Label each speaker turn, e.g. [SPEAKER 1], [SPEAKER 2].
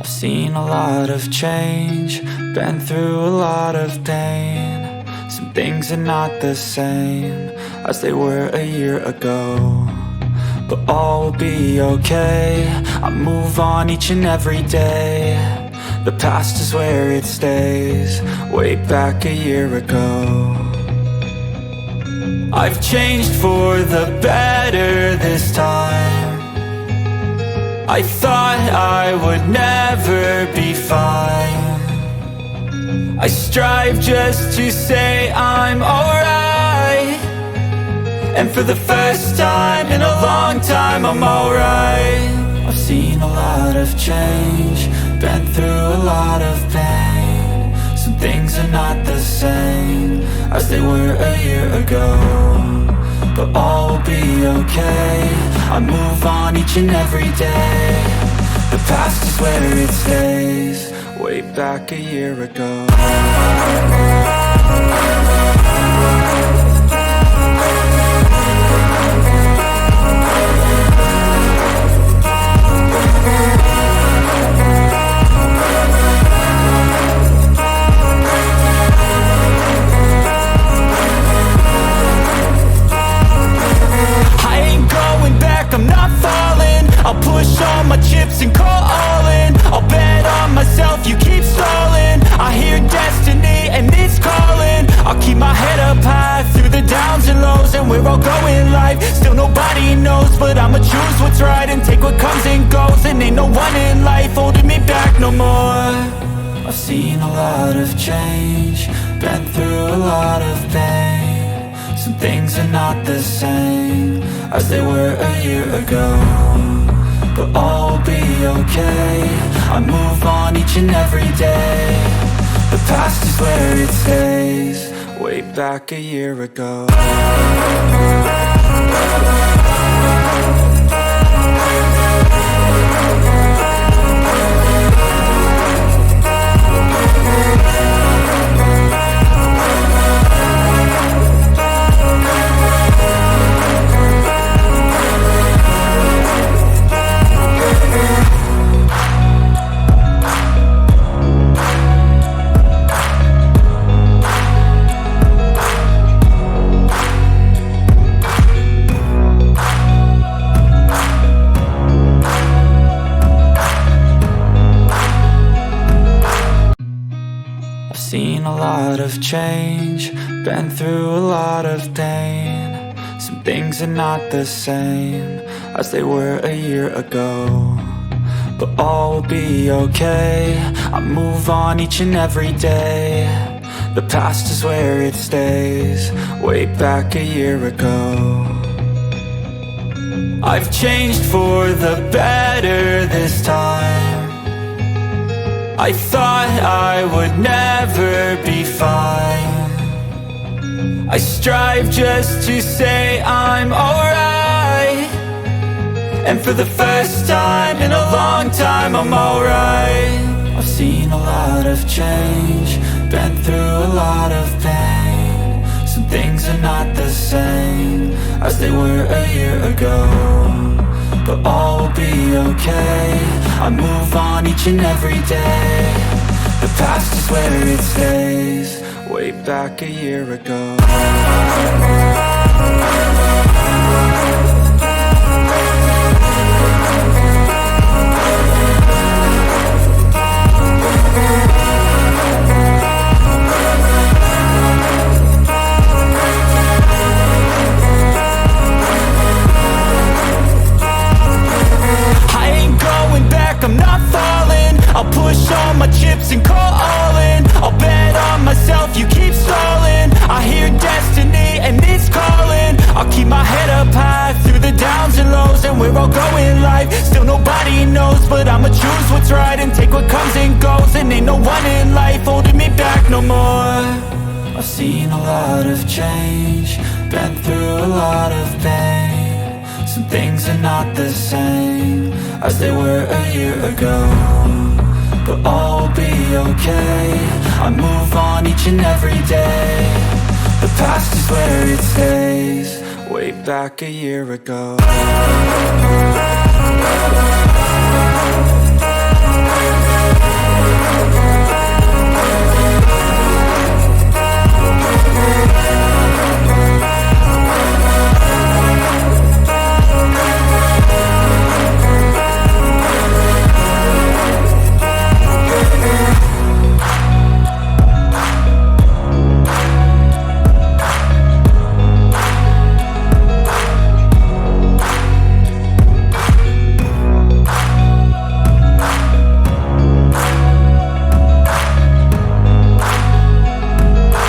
[SPEAKER 1] I've seen a lot of change, been through a lot of pain. Some things are not the same as they were a year ago, but all will be okay. I move on each and every day. The past is where it stays, way back a year ago. I've changed for the better this time. I thought I would never be fine. I strive just to say I'm alright, and for the first time in a long time I'm alright. I've seen a lot of change, been through a lot of pain. Some things are not the same as they were a year ago, but all will be okay. I move on each and every day. The past is where it stays, way back a year ago. I'm not falling, I'll push all my chips and call all in. I'll bet on myself, you keep stalling. I hear destiny and it's calling. I'll keep my head up high through the downs and lows, and we're all going life. Still nobody knows, but I'ma choose what's right and take what comes and goes. And ain't no one in life holding me back no more. I've seen a lot of change, been through a lot of pain. Some things are not the same as they were a year ago, but all will be okay. I move on each and every day. The past is where it stays, way back a year ago. Seen a lot of change, been through a lot of pain. Some things are not the same as they were a year ago, but all will be okay. I move on each and every day. The past is where it stays, way back a year ago. I've changed for the better this time. I thought I would never be fine. I strive just to say I'm alright, and for the first time in a long time I'm alright. I've seen a lot of change, been through a lot of pain. Some things are not the same as they were a year ago, but all will be okay. I move on each and every day. The past is where it stays, way back a year ago. I'm not falling, I'll push all my chips and call all in. I'll bet on myself, you keep stalling. I hear destiny and it's calling. I'll keep my head up high through the downs and lows, and we're all going life. Still nobody knows, but I'ma choose what's right and take what comes and goes. And ain't no one in life holding me back no more. I've seen a lot of change, been through a lot of pain. Some things are not the same as they were a year ago, but all will be okay. I move on each and every day. The past is where it stays, way back a year ago.